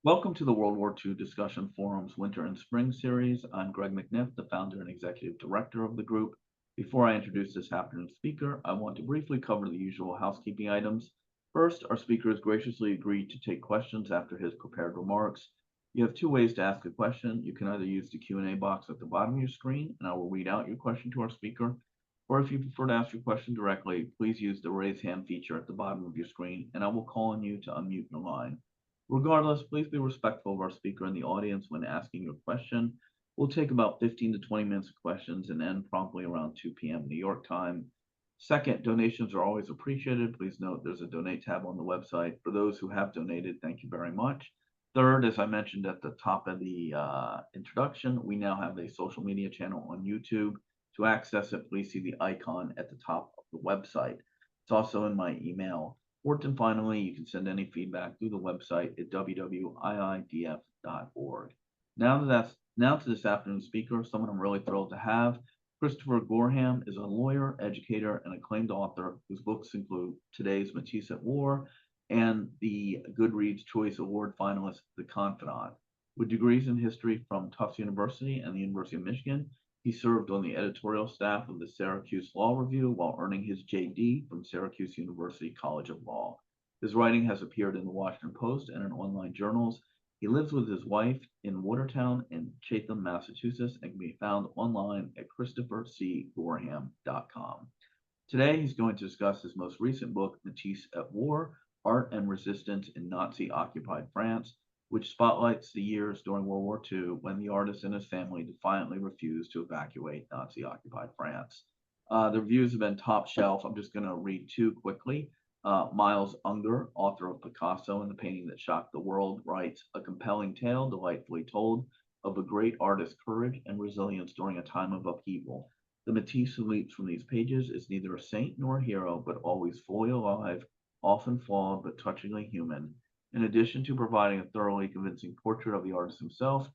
Welcome to the World War II Discussion Forum's Winter and Spring series. I'm Greg McNiff, the founder and executive director of the group. Before I introduce this afternoon's speaker, I want to briefly cover the usual housekeeping items. First, our speaker has graciously agreed to take questions after his prepared remarks. You have two ways to ask a question. You can either use the Q&A box at the bottom of your screen, and I will read out your question to our speaker. Or if you prefer to ask your question directly, please use the raise hand feature at the bottom of your screen, and I will call on you to unmute the line. Regardless, please be respectful of our speaker and the audience when asking your question. We'll take about 15 to 20 minutes of questions and end promptly around 2 p.m. New York time. Second, donations are always appreciated. Please note there's a donate tab on the website. For those who have donated, thank you very much. Third, as I mentioned at the top of the introduction, we now have a social media channel on YouTube. To access it, please see the icon at the top of the website. It's also in my email. Fourth and finally, you can send any feedback through the website at wwiidf.org. Now to this afternoon's speaker, someone I'm really thrilled to have. Christopher Gorham is a lawyer, educator, and acclaimed author whose books include Today's Matisse at War and the Goodreads Choice Award finalist, The Confidant. With degrees in history from Tufts University and the University of Michigan, he served on the editorial staff of the Syracuse Law Review while earning his JD from Syracuse University College of Law. His writing has appeared in the Washington Post and in online journals. He lives with his wife in Watertown in Chatham, Massachusetts, and can be found online at christophercgorham.com. Today, he's going to discuss his most recent book, Matisse at War, Art and Resistance in Nazi-Occupied France, which spotlights the years during World War II when the artist and his family defiantly refused to evacuate Nazi-occupied France. The reviews have been top shelf. I'm just going to read two quickly. Miles Unger, author of Picasso and the Painting That Shocked the World, writes, a compelling tale delightfully told of a great artist's courage and resilience during a time of upheaval. The Matisse who leaps from these pages is neither a saint nor a hero, but always fully alive, often flawed, but touchingly human. In addition to providing a thoroughly convincing portrait of the artist himself,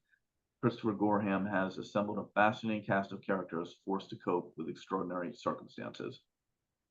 Christopher Gorham has assembled a fascinating cast of characters forced to cope with extraordinary circumstances.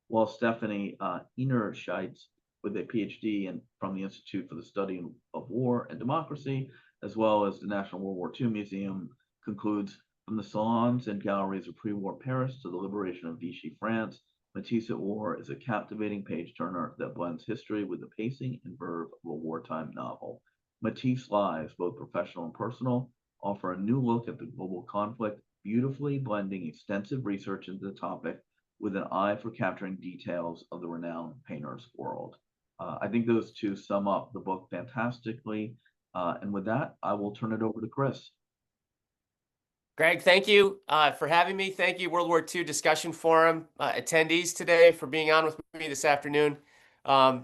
While Stephanie Enerscheitz, with a PhD from the Institute for the Study of War and Democracy, as well as the National World War II Museum, concludes, from the salons and galleries of pre-war Paris to the liberation of Vichy France, Matisse at War is a captivating page-turner that blends history with the pacing and verve of a wartime novel. Matisse lives, both professional and personal, offer a new look at the global conflict, beautifully blending extensive research into the topic with an eye for capturing details of the renowned painter's world. I think those two sum up the book fantastically. And with that, I will turn it over to Chris. Greg, thank you for having me. Thank you, World War II Discussion Forum attendees today for being on with me this afternoon. Greg,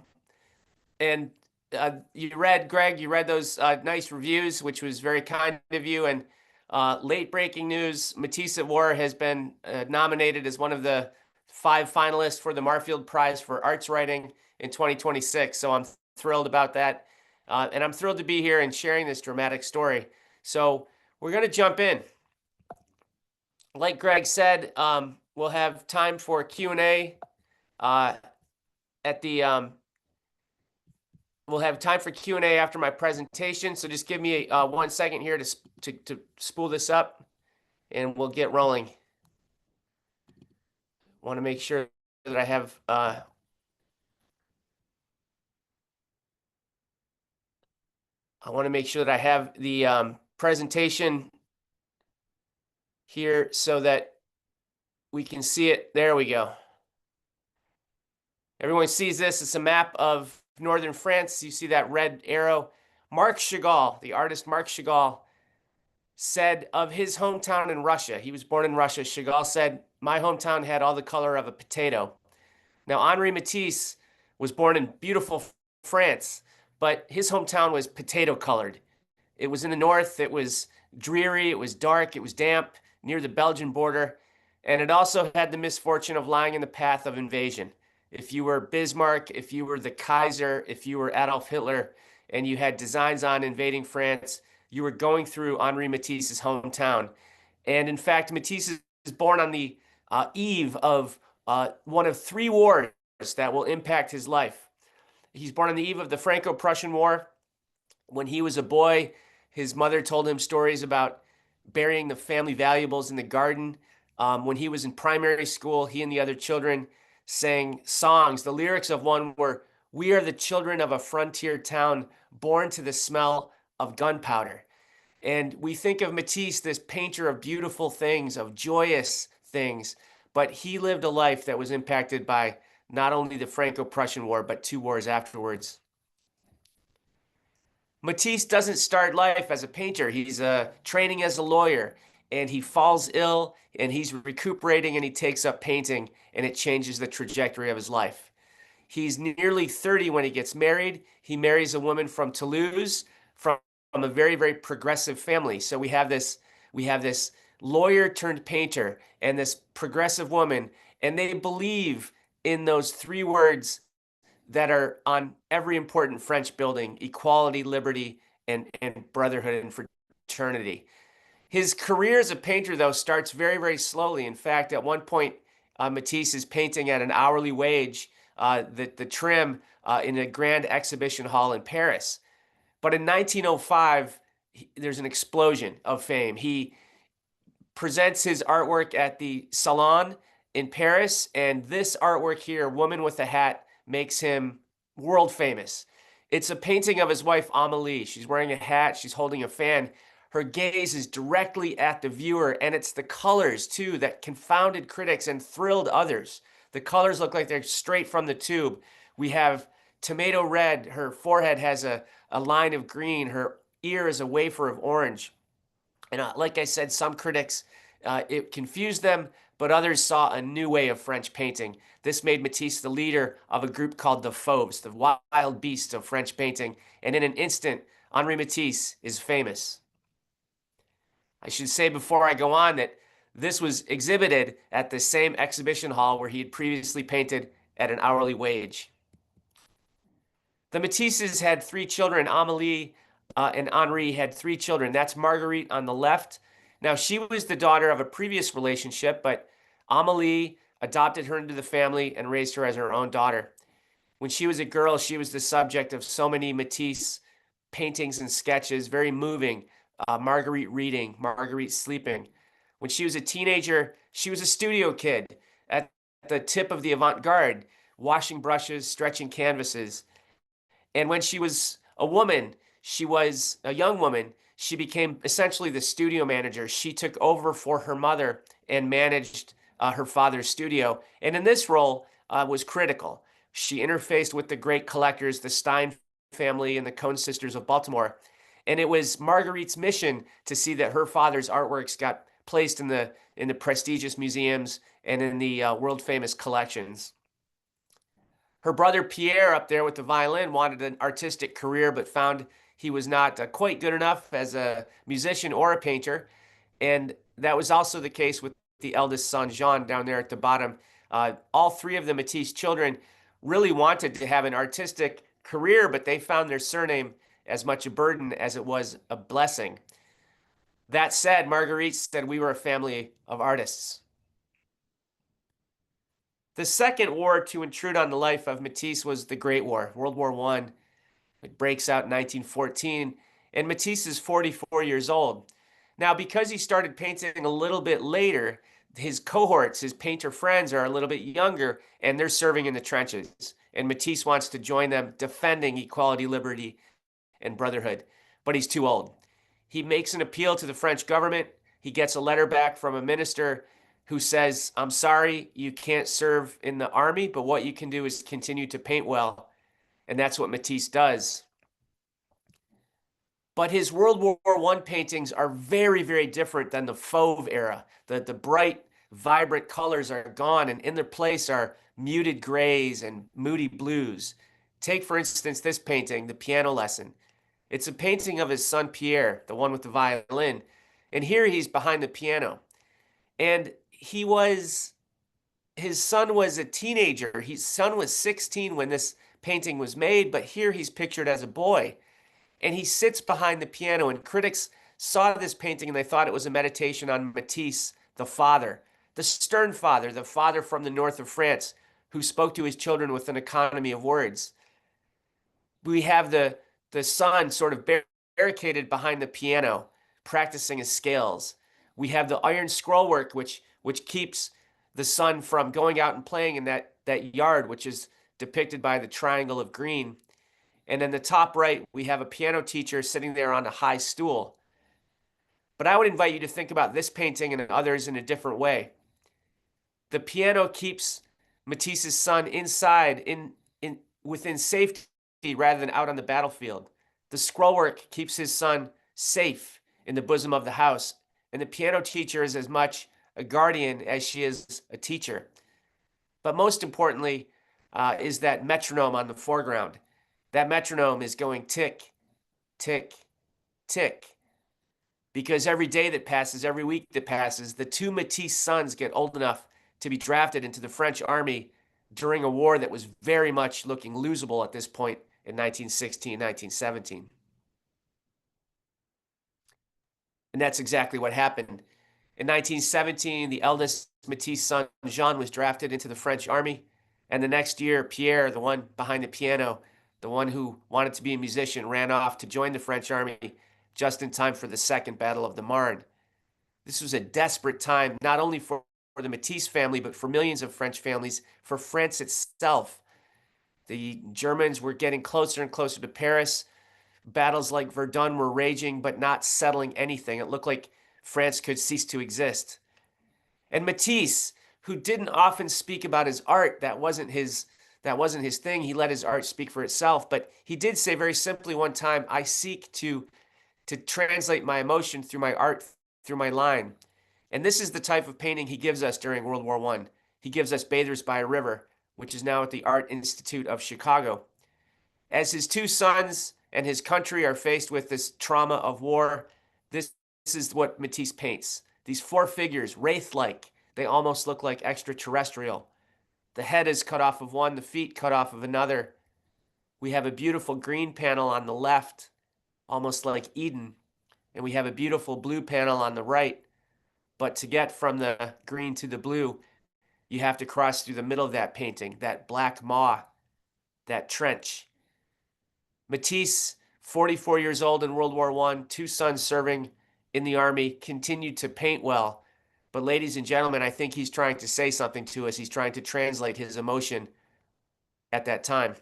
you read those nice reviews, which was very kind of you. And late breaking news, Matisse at War has been nominated as one of the 5 finalists for the Marfield Prize for Arts Writing in 2026. So I'm thrilled about that. And I'm thrilled to be here and sharing this dramatic story. So we're going to jump in. Like Greg said, we'll have time for Q&A we'll have time for Q&A after my presentation. So just give me 1 second here to spool this up, and we'll get rolling. Want to make sure that I have the presentation here so that we can see it. There we go. Everyone sees this. It's a map of northern France. You see that red arrow. Marc Chagall, the artist Marc Chagall, said of his hometown in Russia, he was born in Russia, Chagall said, my hometown had all the color of a potato. Now, Henri Matisse was born in beautiful France, but his hometown was potato colored. It was in the north. It was dreary. It was dark. It was damp, near the Belgian border, and it also had the misfortune of lying in the path of invasion. If you were Bismarck, if you were the Kaiser, if you were Adolf Hitler, and you had designs on invading France, you were going through Henri Matisse's hometown. And in fact, Matisse is born on the eve of one of 3 wars that will impact his life. He's born on the eve of the Franco-Prussian War. When he was a boy, his mother told him stories about burying the family valuables in the garden. When he was in primary school, he and the other children sang songs. The lyrics of one were, "We are the children of a frontier town, born to the smell of gunpowder." And we think of Matisse, this painter of beautiful things, of joyous things, but he lived a life that was impacted by not only the Franco-Prussian War, but 2 wars afterwards. Matisse doesn't start life as a painter. He's training as a lawyer, and he falls ill, and he's recuperating, and he takes up painting, and it changes the trajectory of his life. He's nearly 30 when he gets married. He marries a woman from Toulouse, from a very, very progressive family. So we have this lawyer turned painter and this progressive woman, and they believe in those 3 words that are on every important French building: equality, liberty, and brotherhood and fraternity. His career as a painter, though, starts very, very slowly. In fact, at one point, Matisse is painting at an hourly wage, the trim in a grand exhibition hall in Paris. But in 1905, there's an explosion of fame. He presents his artwork at the Salon in Paris, and this artwork here, Woman with a Hat, makes him world famous. It's a painting of his wife, Amélie. She's wearing a hat, she's holding a fan. Her gaze is directly at the viewer, and it's the colors, too, that confounded critics and thrilled others. The colors look like they're straight from the tube. We have tomato red. Her forehead has a line of green. Her ear is a wafer of orange. And like I said, some critics, it confused them, but others saw a new way of French painting. This made Matisse the leader of a group called the Fauves, the wild beasts of French painting. And in an instant, Henri Matisse is famous. I should say before I go on that this was exhibited at the same exhibition hall where he had previously painted at an hourly wage. The Matisses had 3 children. Amélie and Henri had 3 children. That's Marguerite on the left. Now, she was the daughter of a previous relationship, but Amélie adopted her into the family and raised her as her own daughter. When she was a girl, she was the subject of so many Matisse paintings and sketches, very moving. Marguerite reading, Marguerite sleeping. When she was a teenager, she was a studio kid at the tip of the avant-garde, washing brushes, stretching canvases. And when she was a woman, she was a young woman, she became essentially the studio manager. She took over for her mother and managed her father's studio. And in this role was critical. She interfaced with the great collectors, the Stein family and the Cohn sisters of Baltimore. And it was Marguerite's mission to see that her father's artworks got placed in the prestigious museums and in the world famous collections. Her brother Pierre, up there with the violin, wanted an artistic career but found he was not quite good enough as a musician or a painter. And that was also the case with the eldest son, Jean, down there at the bottom. All 3 of the Matisse children really wanted to have an artistic career, but they found their surname as much a burden as it was a blessing. That said, Marguerite said we were a family of artists. The second war to intrude on the life of Matisse was the Great War, World War I. It breaks out in 1914, and Matisse is 44 years old. Now, because he started painting a little bit later, his cohorts, his painter friends, are a little bit younger, and they're serving in the trenches. And Matisse wants to join them, defending equality, liberty, and brotherhood, but he's too old. He makes an appeal to the French government. He gets a letter back from a minister who says, "I'm sorry, you can't serve in the army, but what you can do is continue to paint well." And that's what Matisse does. But his World War I paintings are very, very different than the Fauve era. The bright, vibrant colors are gone, and in their place are muted grays and moody blues. Take, for instance, this painting, The Piano Lesson. It's a painting of his son Pierre, the one with the violin. And here he's behind the piano. And his son was a teenager. His son was 16 when this painting was made, but here he's pictured as a boy. And he sits behind the piano, and critics saw this painting and they thought it was a meditation on Matisse, the father, the stern father, the father from the north of France, who spoke to his children with an economy of words. We have the the son sort of barricaded behind the piano, practicing his scales. We have the iron scrollwork, which keeps the son from going out and playing in that yard, which is depicted by the triangle of green. And in the top right, we have a piano teacher sitting there on a high stool. But I would invite you to think about this painting and others in a different way. The piano keeps Matisse's son inside, within safety, rather than out on the battlefield. The scrollwork keeps his son safe in the bosom of the house, and the piano teacher is as much a guardian as she is a teacher. But most importantly, is that metronome on the foreground. That metronome is going tick, tick, tick. Because every day that passes, every week that passes, the two Matisse sons get old enough to be drafted into the French army during a war that was very much looking losable at this point in 1916, 1917. And that's exactly what happened. In 1917, the eldest Matisse son, Jean, was drafted into the French army. And the next year, Pierre, the one behind the piano, the one who wanted to be a musician, ran off to join the French army just in time for the Second Battle of the Marne. This was a desperate time, not only for the Matisse family, but for millions of French families, for France itself. The Germans were getting closer and closer to Paris. Battles like Verdun were raging, but not settling anything. It looked like France could cease to exist. And Matisse, who didn't often speak about his art, that wasn't his thing. He let his art speak for itself. But he did say very simply one time, I seek to translate my emotion through my art, through my line. And this is the type of painting he gives us during World War I. He gives us Bathers by a River, which is now at the Art Institute of Chicago. As his two sons and his country are faced with this trauma of war, this is what Matisse paints. These four figures, wraith-like, they almost look like extraterrestrial. The head is cut off of one, the feet cut off of another. We have a beautiful green panel on the left, almost like Eden, and we have a beautiful blue panel on the right. But to get from the green to the blue, you have to cross through the middle of that painting, that black maw, that trench. Matisse, 44 years old in World War I, two sons serving in the army, continued to paint well. But ladies and gentlemen, I think he's trying to say something to us. He's trying to translate his emotion at that time.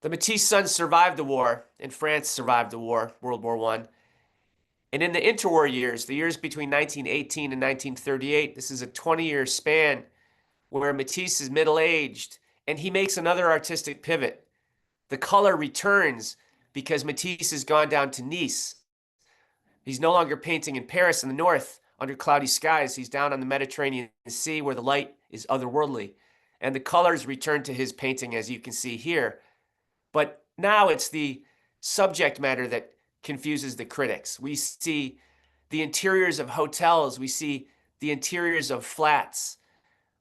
The Matisse sons survived the war, and France survived the war, World War I. And in the interwar years, the years between 1918 and 1938, this is a 20-year span where Matisse is middle-aged, and he makes another artistic pivot. The color returns because Matisse has gone down to Nice. He's no longer painting in Paris in the north under cloudy skies. He's down on the Mediterranean Sea where the light is otherworldly. And the colors return to his painting, as you can see here. But now it's the subject matter that confuses the critics. We see the interiors of hotels. We see the interiors of flats,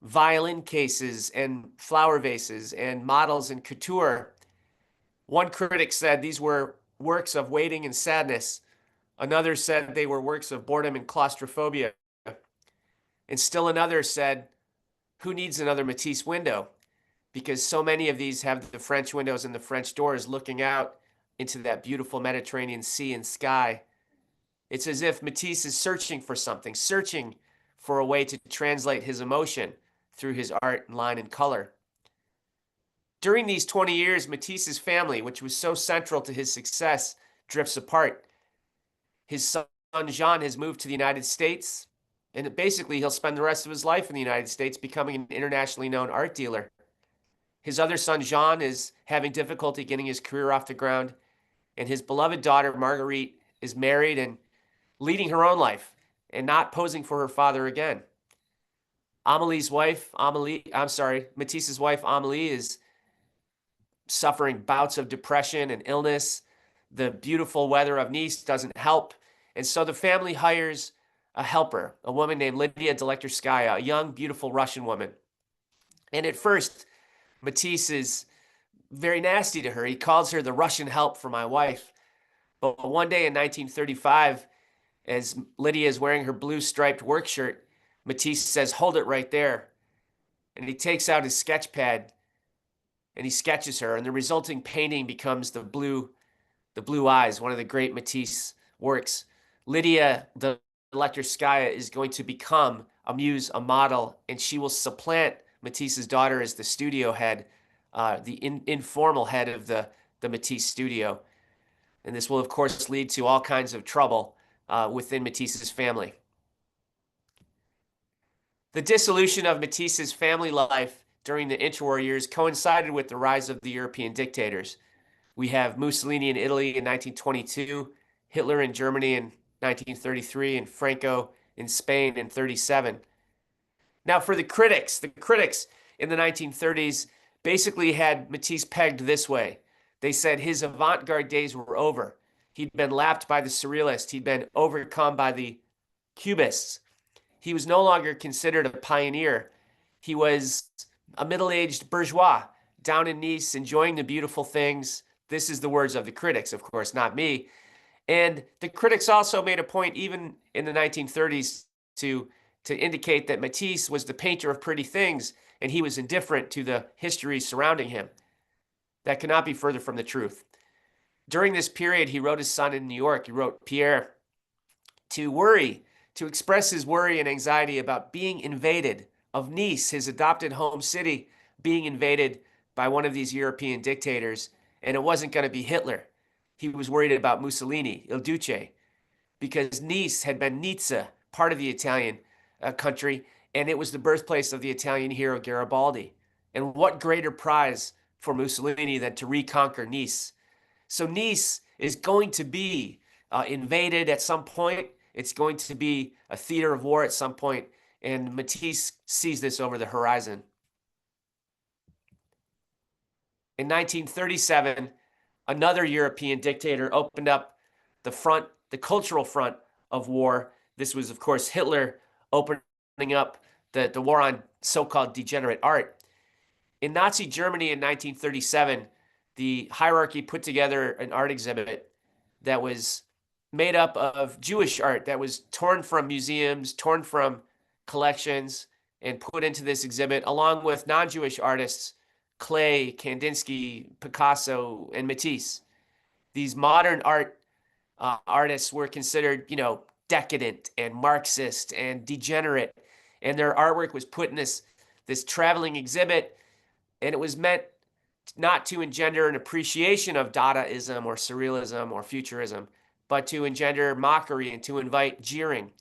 violin cases and flower vases and models and couture. One critic said these were works of waiting and sadness. Another said they were works of boredom and claustrophobia. And still another said, who needs another Matisse window? Because so many of these have the French windows and the French doors looking out into that beautiful Mediterranean sea and sky. It's as if Matisse is searching for something, searching for a way to translate his emotion through his art and line and color. During these 20 years, Matisse's family, which was so central to his success, drifts apart. His son Jean has moved to the United States, and basically he'll spend the rest of his life in the United States becoming an internationally known art dealer. His other son, Jean, is having difficulty getting his career off the ground, and his beloved daughter, Marguerite, is married and leading her own life and not posing for her father again. Matisse's wife, Amélie, is suffering bouts of depression and illness. The beautiful weather of Nice doesn't help. And so the family hires a helper, a woman named Lydia Delectorskaya, a young, beautiful Russian woman. And at first, Matisse is very nasty to her. He calls her the Russian help for my wife. But one day in 1935, as Lydia is wearing her blue striped work shirt, Matisse says, hold it right there. And he takes out his sketch pad and he sketches her, and the resulting painting becomes the Blue Eyes, one of the great Matisse works. Lydia Delectorskaya is going to become a muse, a model, and she will supplant Matisse's daughter as the studio head, the informal head of the Matisse studio. And this will, of course, lead to all kinds of trouble within Matisse's family. The dissolution of Matisse's family life during the interwar years coincided with the rise of the European dictators. We have Mussolini in Italy in 1922, Hitler in Germany in 1933, and Franco in Spain in 1937. Now, for the critics in the 1930s basically had Matisse pegged this way. They said his avant-garde days were over. He'd been lapped by the surrealists. He'd been overcome by the cubists. He was no longer considered a pioneer. He was a middle-aged bourgeois down in Nice, enjoying the beautiful things. This is the words of the critics, of course, not me. And the critics also made a point, even in the 1930s, to indicate that Matisse was the painter of pretty things, and he was indifferent to the history surrounding him. That could not be further from the truth. During this period, he wrote his son in New York. He wrote Pierre to express his worry and anxiety about being invaded, of Nice, his adopted home city, being invaded by one of these European dictators, and it wasn't going to be Hitler. He was worried about Mussolini, Il Duce, because Nice had been Nizza, part of the Italian country, and it was the birthplace of the Italian hero Garibaldi. And what greater prize for Mussolini than to reconquer Nice? So Nice is going to be invaded at some point. It's going to be a theater of war at some point, and Matisse sees this over the horizon. In 1937, another European dictator opened up the cultural front of war. This was, of course, Hitler opening up the war on so-called degenerate art. In Nazi Germany in 1937, the hierarchy put together an art exhibit that was made up of Jewish art that was torn from museums, torn from collections, and put into this exhibit, along with non-Jewish artists, Klee, Kandinsky, Picasso, and Matisse. These modern artists were considered, decadent and Marxist and degenerate, and their artwork was put in this traveling exhibit, and it was meant not to engender an appreciation of Dadaism or Surrealism or Futurism, but to engender mockery and to invite jeering.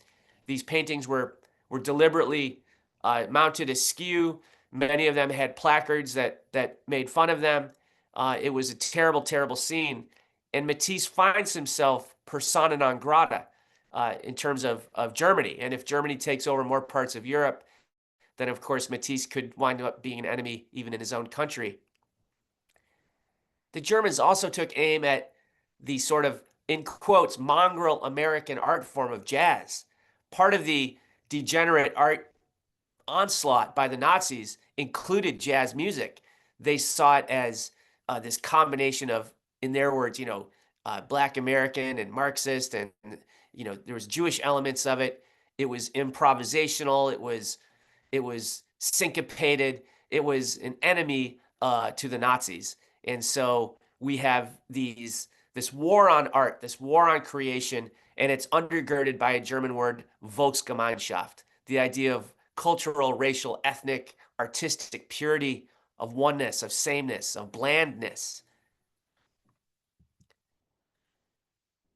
These paintings were deliberately mounted askew. Many of them had placards that made fun of them. It was a terrible, terrible scene. And Matisse finds himself persona non grata in terms of Germany. And if Germany takes over more parts of Europe, then of course Matisse could wind up being an enemy even in his own country. The Germans also took aim at the sort of, in quotes, mongrel American art form of jazz. Part of the degenerate art onslaught by the Nazis included jazz music. They saw it as this combination of, in their words, Black American and Marxist, and there was Jewish elements of it. It was improvisational. It was syncopated. It was an enemy to the Nazis. And so we have this war on art, this war on creation, and it's undergirded by a German word, Volksgemeinschaft, the idea of cultural, racial, ethnic, artistic purity, of oneness, of sameness, of blandness.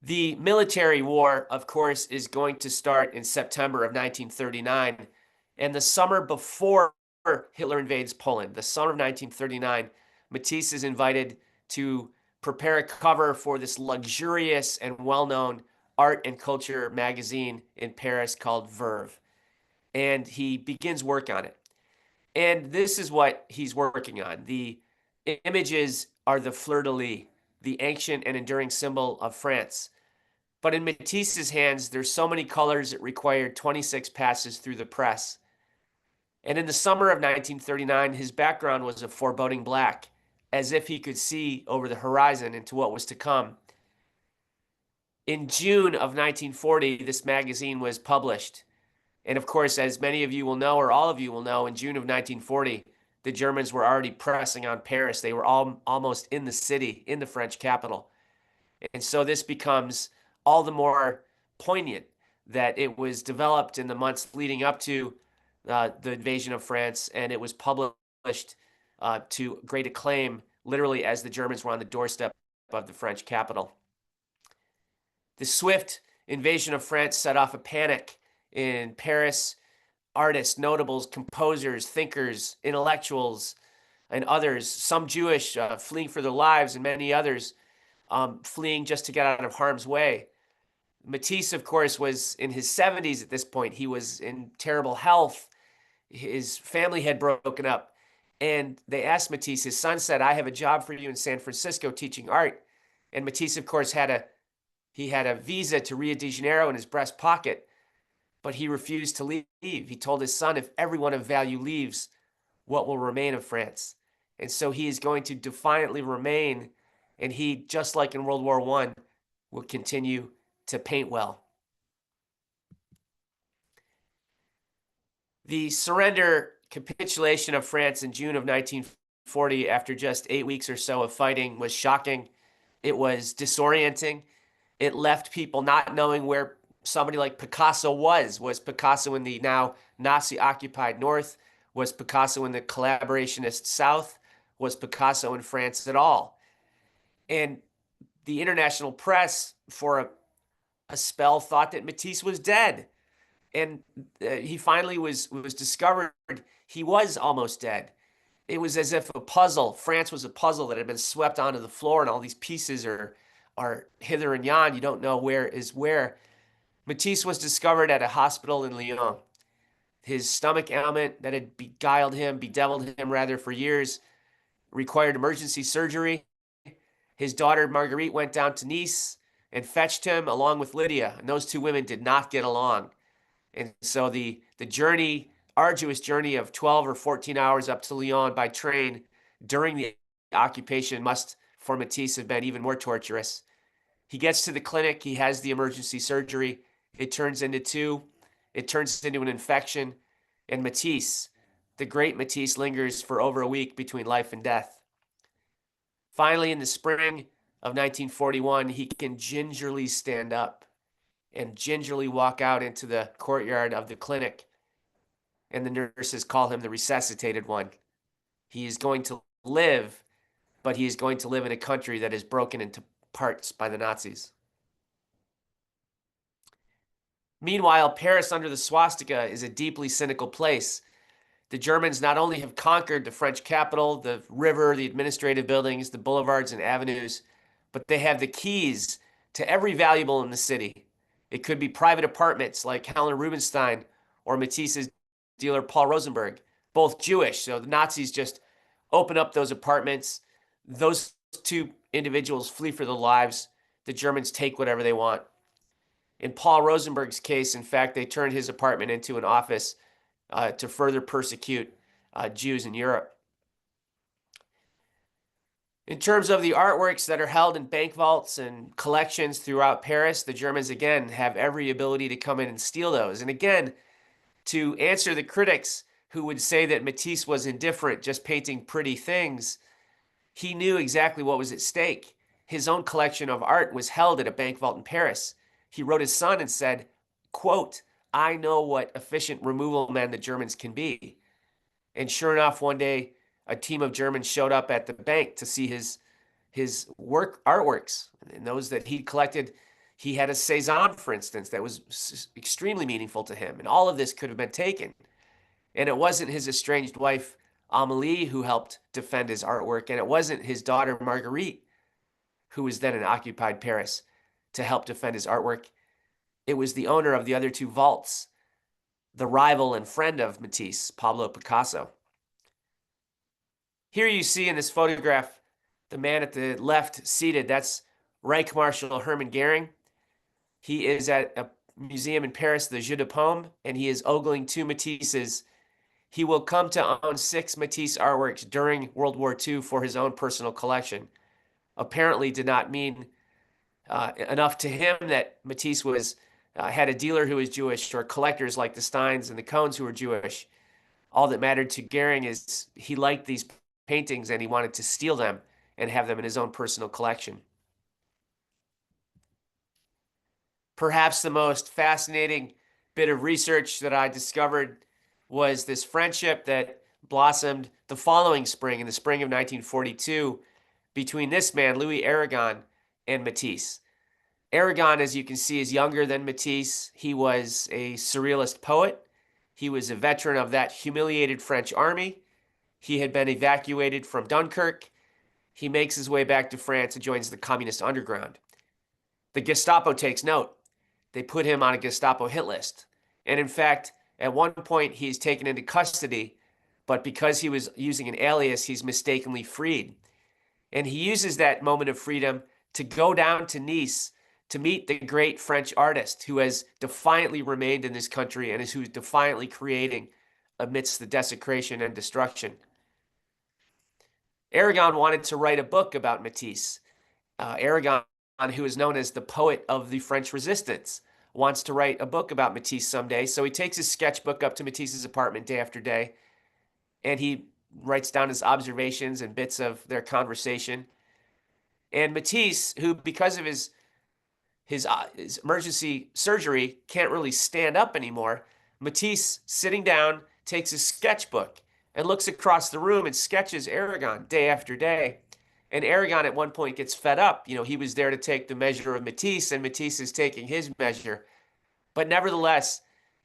The military war, of course, is going to start in September of 1939, and the summer before Hitler invades Poland, the summer of 1939, Matisse is invited to prepare a cover for this luxurious and well-known art and culture magazine in Paris called Verve. And he begins work on it. And this is what he's working on. The images are the fleur-de-lis, the ancient and enduring symbol of France. But in Matisse's hands, there's so many colors it required 26 passes through the press. And in the summer of 1939, his background was a foreboding black, as if he could see over the horizon into what was to come. In June of 1940, this magazine was published. And of course, as many of you will know, or all of you will know, in June of 1940, the Germans were already pressing on Paris. They were almost in the city, in the French capital. And so this becomes all the more poignant that it was developed in the months leading up to the invasion of France, and it was published to great acclaim, literally as the Germans were on the doorstep of the French capital. The swift invasion of France set off a panic in Paris. Artists, notables, composers, thinkers, intellectuals, and others, some Jewish fleeing for their lives, and many others fleeing just to get out of harm's way. Matisse, of course, was in his 70s at this point. He was in terrible health. His family had broken up. And they asked Matisse, his son said, "I have a job for you in San Francisco teaching art." And Matisse, of course, had a visa to Rio de Janeiro in his breast pocket, but he refused to leave. He told his son, "If everyone of value leaves, what will remain of France?" And so he is going to defiantly remain, and he, just like in World War I, will continue to paint well. The surrender capitulation of France in June of 1940, after just 8 weeks or so of fighting, was shocking. It was disorienting. It left people not knowing where somebody like Picasso was. Was Picasso in the now Nazi-occupied North? Was Picasso in the collaborationist South? Was Picasso in France at all? And the international press, for a spell, thought that Matisse was dead. And he finally was discovered. He was almost dead. It was as if a puzzle, France was a puzzle that had been swept onto the floor, and all these pieces are hither and yon. You don't know where is where. Matisse was discovered at a hospital in Lyon. His stomach ailment that had bedeviled him rather, for years, required emergency surgery. His daughter Marguerite went down to Nice and fetched him along with Lydia, and those two women did not get along. And so the journey, arduous journey of 12 or 14 hours up to Lyon by train during the occupation must, for Matisse, have been even more torturous. He gets to the clinic. He has the emergency surgery. It turns into an infection. And Matisse, the great Matisse, lingers for over a week between life and death. Finally, in the spring of 1941, he can gingerly stand up and gingerly walk out into the courtyard of the clinic. And the nurses call him the resuscitated one. He is going to live, but he is going to live in a country that is broken into parts by the Nazis. Meanwhile, Paris under the swastika is a deeply cynical place. The Germans not only have conquered the French capital, the river, the administrative buildings, the boulevards and avenues, but they have the keys to every valuable in the city. It could be private apartments like Helena Rubinstein or Matisse's dealer Paul Rosenberg, both Jewish. So the Nazis just open up those apartments. Those two individuals flee for their lives. The Germans take whatever they want. In Paul Rosenberg's case, in fact, they turned his apartment into an office to further persecute Jews in Europe. In terms of the artworks that are held in bank vaults and collections throughout Paris, the Germans, again, have every ability to come in and steal those. And again, to answer the critics who would say that Matisse was indifferent, just painting pretty things, he knew exactly what was at stake. His own collection of art was held at a bank vault in Paris. He wrote his son and said, quote, "I know what efficient removal men the Germans can be." And sure enough, one day, a team of Germans showed up at the bank to see his artworks. And those that he collected, he had a Cézanne, for instance, that was extremely meaningful to him. And all of this could have been taken. And it wasn't his estranged wife, Amélie, who helped defend his artwork. And it wasn't his daughter, Marguerite, who was then in occupied Paris, to help defend his artwork. It was the owner of the other two vaults, the rival and friend of Matisse, Pablo Picasso. Here you see in this photograph, the man at the left seated, that's Reich Marshal Hermann Goering. He is at a museum in Paris, the Jeu de Paume, and he is ogling two Matisses. He will come to own 6 Matisse artworks during World War II for his own personal collection. Apparently did not mean enough to him that Matisse was had a dealer who was Jewish, or collectors like the Steins and the Cohns who were Jewish. All that mattered to Goering is he liked these paintings and he wanted to steal them and have them in his own personal collection. Perhaps the most fascinating bit of research that I discovered was this friendship that blossomed the following spring, in the spring of 1942, between this man, Louis Aragon, and Matisse. Aragon, as you can see, is younger than Matisse. He was a surrealist poet. He was a veteran of that humiliated French army. He had been evacuated from Dunkirk. He makes his way back to France and joins the communist underground. The Gestapo takes note. They put him on a Gestapo hit list. And in fact, at one point, he's taken into custody, but because he was using an alias, he's mistakenly freed. And he uses that moment of freedom to go down to Nice to meet the great French artist who has defiantly remained in this country and who's defiantly creating amidst the desecration and destruction. Aragon wanted to write a book about Matisse. Aragon, who is known as the poet of the French Resistance, wants to write a book about Matisse someday. So he takes his sketchbook up to Matisse's apartment day after day, and he writes down his observations and bits of their conversation. And Matisse, who because of his emergency surgery can't really stand up anymore, Matisse, sitting down, takes his sketchbook and looks across the room and sketches Aragon day after day. And Aragon at one point gets fed up. You know, he was there to take the measure of Matisse, and Matisse is taking his measure. But nevertheless,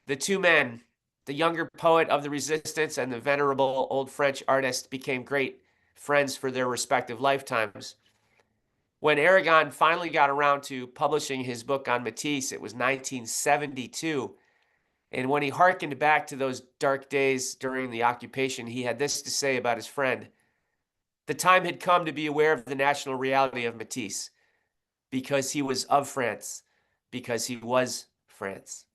the two men, the younger poet of the Resistance and the venerable old French artist, became great friends for their respective lifetimes. When Aragon finally got around to publishing his book on Matisse, it was 1972. And when he hearkened back to those dark days during the occupation, he had this to say about his friend. The time had come to be aware of the national reality of Matisse, because he was of France, because he was France.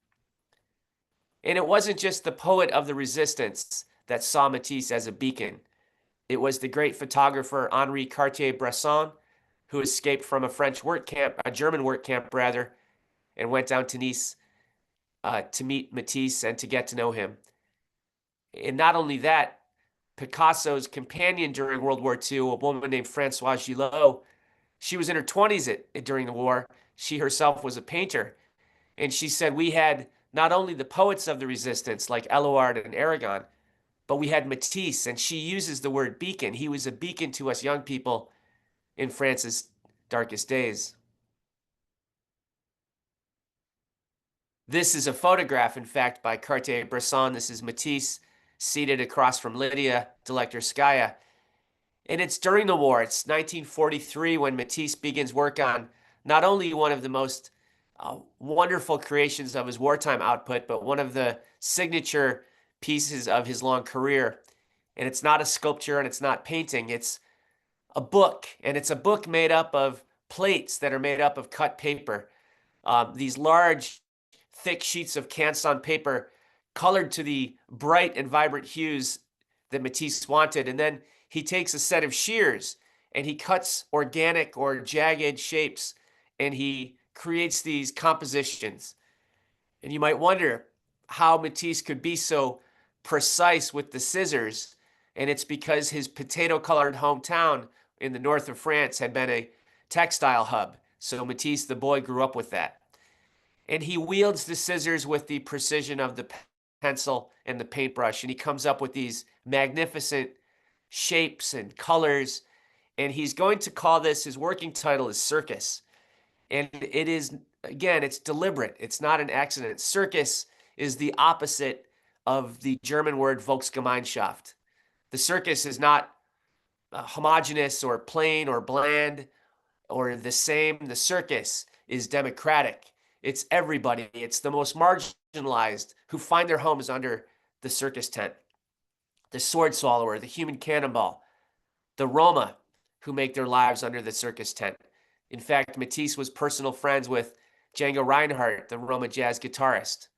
And it wasn't just the poet of the Resistance that saw Matisse as a beacon. It was the great photographer Henri Cartier-Bresson, who escaped from a French work camp, a German work camp rather, and went down to Nice to meet Matisse and to get to know him. And not only that, Picasso's companion during World War II, a woman named Françoise Gillot, she was in her 20s during the war. She herself was a painter. And she said, we had not only the poets of the Resistance like Eluard and Aragon, but we had Matisse. And she uses the word beacon. He was a beacon to us young people in France's darkest days. This is a photograph, in fact, by Cartier-Bresson. This is Matisse seated across from Lydia Delectorskaya. And it's during the war. It's 1943 when Matisse begins work on not only one of the most wonderful creations of his wartime output, but one of the signature pieces of his long career. And it's not a sculpture and it's not painting. It's a book, and it's a book made up of plates that are made up of cut paper. These large, thick sheets of canson paper colored to the bright and vibrant hues that Matisse wanted. And then he takes a set of shears and he cuts organic or jagged shapes and he creates these compositions. And you might wonder how Matisse could be so precise with the scissors. And it's because his potato-colored hometown in the north of France had been a textile hub. So Matisse, the boy, grew up with that. And he wields the scissors with the precision of the pencil and the paintbrush. And he comes up with these magnificent shapes and colors. And he's going to call this, his working title is Circus. And it is, again, it's deliberate. It's not an accident. Circus is the opposite of the German word Volksgemeinschaft. The circus is not homogeneous or plain or bland or the same. The circus is democratic. It's everybody. It's the most marginalized who find their homes under the circus tent. The sword swallower, the human cannonball, the Roma who make their lives under the circus tent. In fact, Matisse was personal friends with Django Reinhardt, the Roma jazz guitarist.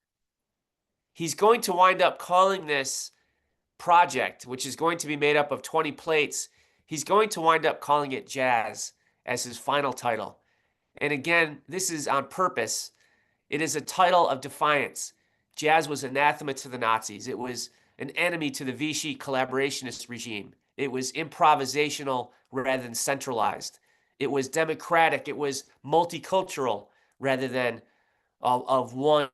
He's going to wind up calling this project, which is going to be made up of 20 plates, he's going to wind up calling it Jazz as his final title. And again, this is on purpose. It is a title of defiance. Jazz was anathema to the Nazis. It was an enemy to the Vichy collaborationist regime. It was improvisational rather than centralized. It was democratic. It was multicultural rather than of one,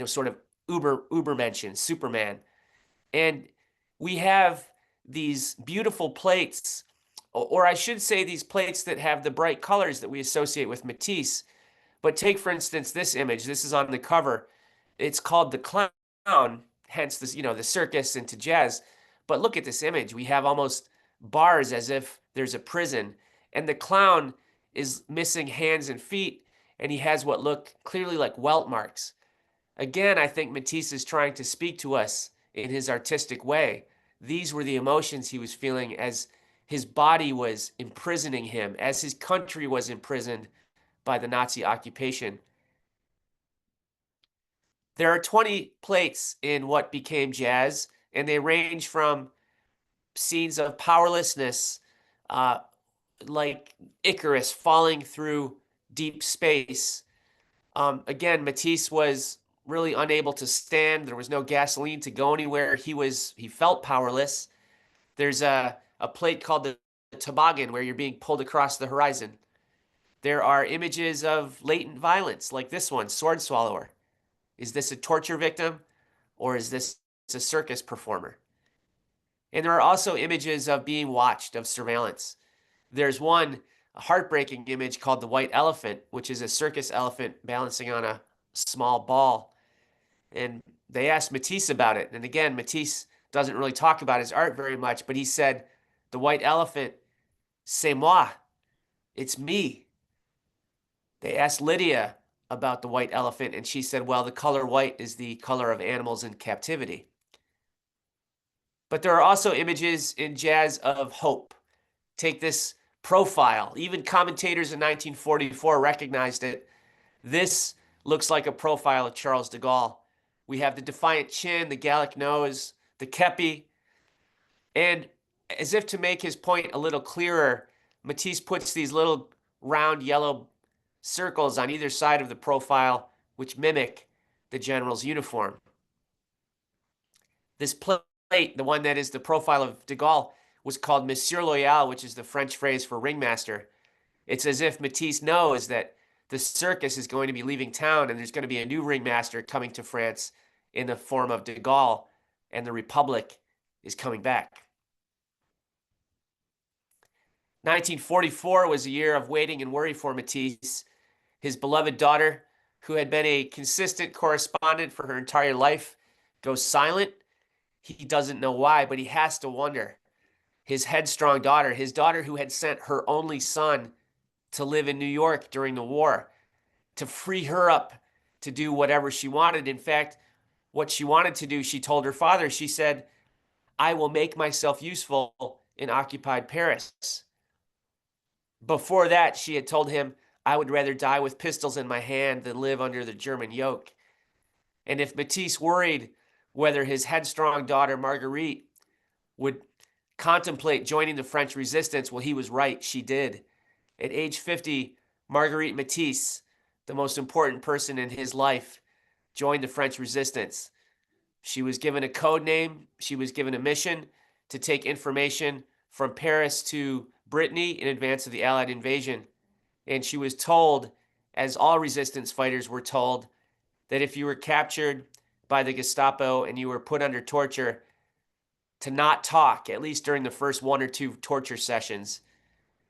sort of Ubermensch, Superman. And we have these beautiful plates, or I should say these plates that have the bright colors that we associate with Matisse. But take, for instance, this image. This is on the cover. It's called The Clown, hence this, the circus into jazz. But look at this image. We have almost bars as if there's a prison. And the clown is missing hands and feet, and he has what look clearly like welt marks. Again, I think Matisse is trying to speak to us in his artistic way. These were the emotions he was feeling as his body was imprisoning him, as his country was imprisoned by the Nazi occupation. There are 20 plates in what became jazz, and they range from scenes of powerlessness, like Icarus falling through deep space. Again, Matisse was really unable to stand. There was no gasoline to go anywhere. He felt powerless. There's a plate called the toboggan where you're being pulled across the horizon. There are images of latent violence, like this one, Sword Swallower. Is this a torture victim, or is this a circus performer? And there are also images of being watched, of surveillance. There's one heartbreaking image called the white elephant, which is a circus elephant balancing on a small ball. And they asked Matisse about it. And again, Matisse doesn't really talk about his art very much, but he said, the white elephant, c'est moi, it's me. They asked Lydia about the white elephant, and she said, well, the color white is the color of animals in captivity. But there are also images in jazz of hope. Take this profile. Even commentators in 1944 recognized it. This looks like a profile of Charles de Gaulle. We have the defiant chin, the Gallic nose, the kepi. And as if to make his point a little clearer, Matisse puts these little round yellow circles on either side of the profile, which mimic the general's uniform. This plate, the one that is the profile of de Gaulle, was called Monsieur Loyal, which is the French phrase for ringmaster. It's as if Matisse knows that the circus is going to be leaving town and there's going to be a new ringmaster coming to France in the form of de Gaulle, and the Republic is coming back. 1944 was a year of waiting and worry for Matisse. His beloved daughter, who had been a consistent correspondent for her entire life, goes silent. He doesn't know why, but he has to wonder. His headstrong daughter, his daughter who had sent her only son to live in New York during the war, to free her up to do whatever she wanted. In fact, what she wanted to do, she told her father, she said, I will make myself useful in occupied Paris. Before that, she had told him, I would rather die with pistols in my hand than live under the German yoke. And if Matisse worried whether his headstrong daughter Marguerite would contemplate joining the French resistance, well, he was right. She did. At age 50, Marguerite Matisse, the most important person in his life, joined the French resistance. She was given a code name. She was given a mission to take information from Paris to Brittany in advance of the Allied invasion. And she was told, as all resistance fighters were told, that if you were captured by the Gestapo and you were put under torture, to not talk, at least during the first 1 or 2 torture sessions,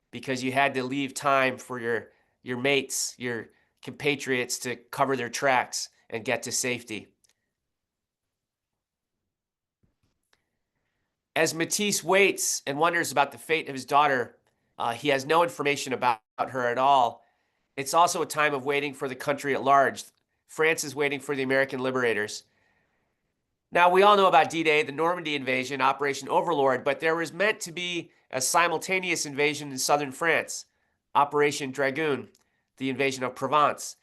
because you had to leave time for your mates, your compatriots to cover their tracks and get to safety. As Matisse waits and wonders about the fate of his daughter, he has no information about her at all. It's also a time of waiting for the country at large. France is waiting for the American liberators. Now, we all know about D-Day, the Normandy invasion, Operation Overlord, but there was meant to be a simultaneous invasion in southern France, Operation Dragoon, the invasion of Provence.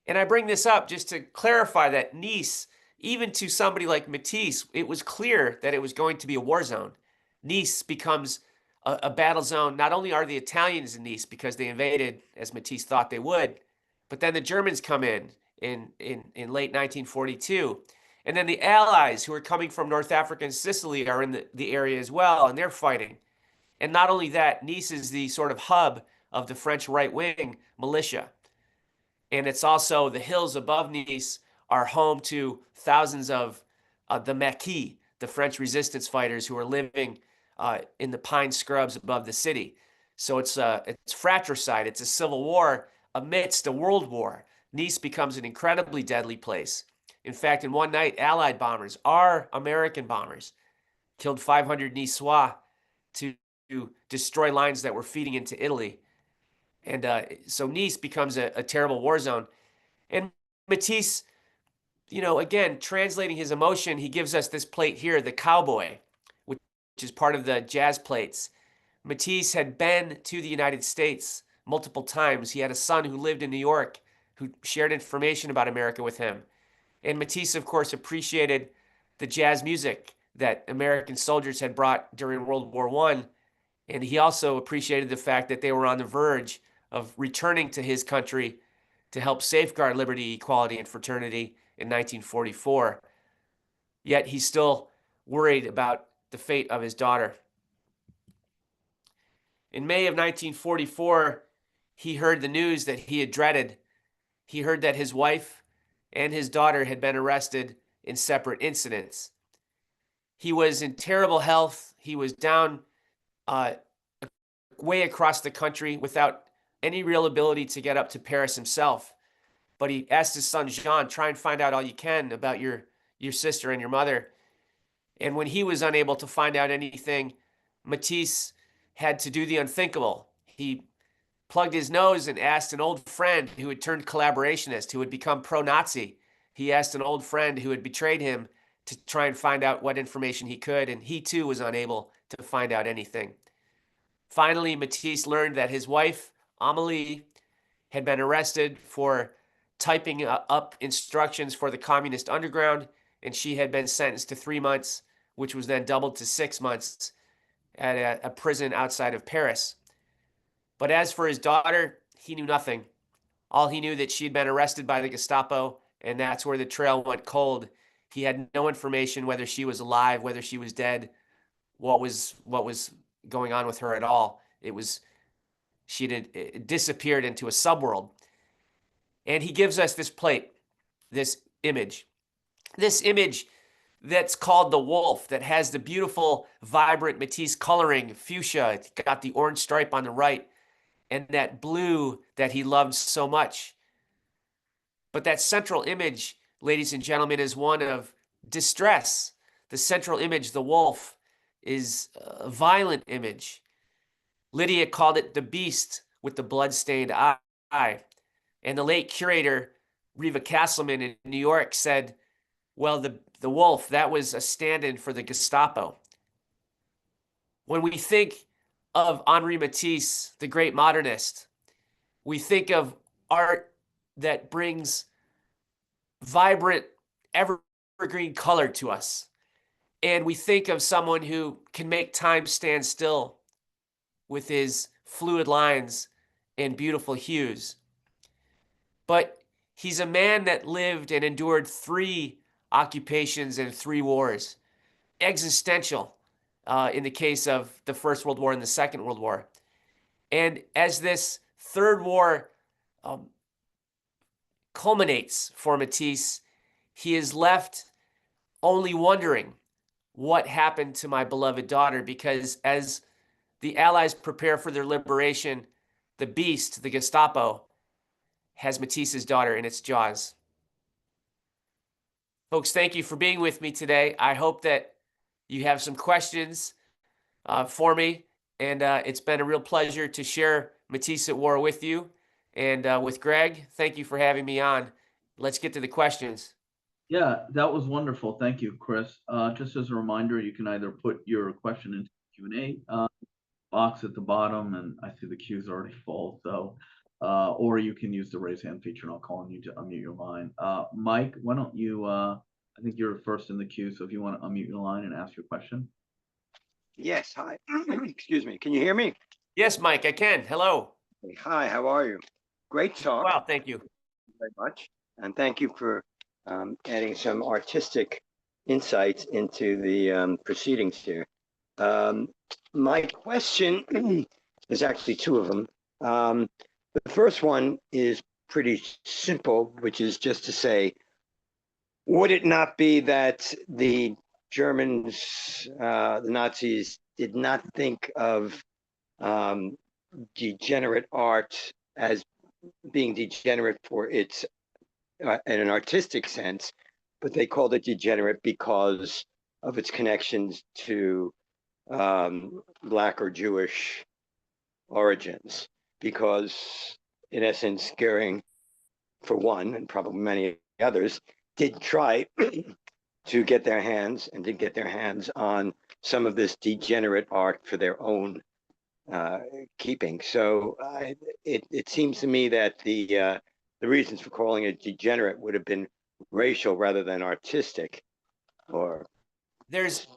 And I bring this up just to clarify that Nice, even to somebody like Matisse, it was clear that it was going to be a war zone. Nice becomes a battle zone. Not only are the Italians in Nice because they invaded, as Matisse thought they would, but then the Germans come in late 1942. And then the Allies, who are coming from North Africa and Sicily, are in the area as well, and they're fighting. And not only that, Nice is the sort of hub of the French right-wing militia. And it's also the hills above Nice are home to thousands of the Maquis, the French resistance fighters who are living in the pine scrubs above the city. So it's fratricide. It's a civil war amidst a world war. Nice becomes an incredibly deadly place. In fact, in one night, Allied bombers, our American bombers, killed 500 Niçois to destroy lines that were feeding into Italy. And so Nice becomes a terrible war zone. And Matisse, again, translating his emotion, he gives us this plate here, the cowboy, which is part of the jazz plates. Matisse had been to the United States multiple times. He had a son who lived in New York who shared information about America with him. And Matisse, of course, appreciated the jazz music that American soldiers had brought during World War I. And he also appreciated the fact that they were on the verge of returning to his country to help safeguard liberty, equality, and fraternity in 1944. Yet he's still worried about the fate of his daughter. In May of 1944, he heard the news that he had dreaded. He heard that his wife and his daughter had been arrested in separate incidents. He was in terrible health. He was down way across the country without any real ability to get up to Paris himself. But he asked his son, Jean, try and find out all you can about your sister and your mother. And when he was unable to find out anything, Matisse had to do the unthinkable. He plugged his nose and asked an old friend who had turned collaborationist, who had become pro-Nazi. He asked an old friend who had betrayed him to try and find out what information he could, and he too was unable to find out anything. Finally, Matisse learned that his wife, Amélie, had been arrested for typing up instructions for the communist underground, and she had been sentenced to 3 months, which was then doubled to 6 months at a prison outside of Paris. But as for his daughter, he knew nothing. All he knew that she'd been arrested by the Gestapo, and that's where the trail went cold. He had no information whether she was alive, whether she was dead, what was going on with her at all. She had disappeared into a subworld. And he gives us this plate, this image that's called the wolf, that has the beautiful, vibrant Matisse coloring, fuchsia. It's got the orange stripe on the right, and that blue that he loved so much. But that central image, ladies and gentlemen, is one of distress. The central image, the wolf, is a violent image. Lydia called it the beast with the blood-stained eye. And the late curator, Riva Castleman in New York, said, well, the wolf, that was a stand-in for the Gestapo. When we think of Henri Matisse, the great modernist, we think of art that brings vibrant, evergreen color to us. And we think of someone who can make time stand still with his fluid lines and beautiful hues. But he's a man that lived and endured 3 occupations and 3 wars. Existential in the case of the First World War and the Second World War. And as this third war culminates for Matisse, he is left only wondering what happened to my beloved daughter, because as the Allies prepare for their liberation, the beast, the Gestapo, has Matisse's daughter in its jaws. Folks, thank you for being with me today. I hope that you have some questions for me, and it's been a real pleasure to share Matisse at War with you. And with Greg, thank you for having me on. Let's get to the questions. Yeah, that was wonderful. Thank you, Chris. Just as a reminder, you can either put your question into the Q&A box at the bottom, and I see the queue's already full, so or you can use the raise hand feature, and I'll call on you to unmute your line. Mike, why don't you, I think you're first in the queue, so if you want to unmute your line and ask your question. Yes, hi. Excuse me. Can you hear me? Yes, Mike, I can. Hello. Hi, how are you? Great talk. Well, thank you. Very much. And thank you for adding some artistic insights into the proceedings here. My question is actually two of them. The first one is pretty simple, which is just to say, would it not be that the Germans, the Nazis, did not think of degenerate art as being degenerate for its in an artistic sense, but they called it degenerate because of its connections to Black or Jewish origins? Because in essence, Goering, for one, and probably many others, did try to get their hands on some of this degenerate art for their own keeping. So it seems to me that the reasons for calling it degenerate would have been racial rather than artistic. Or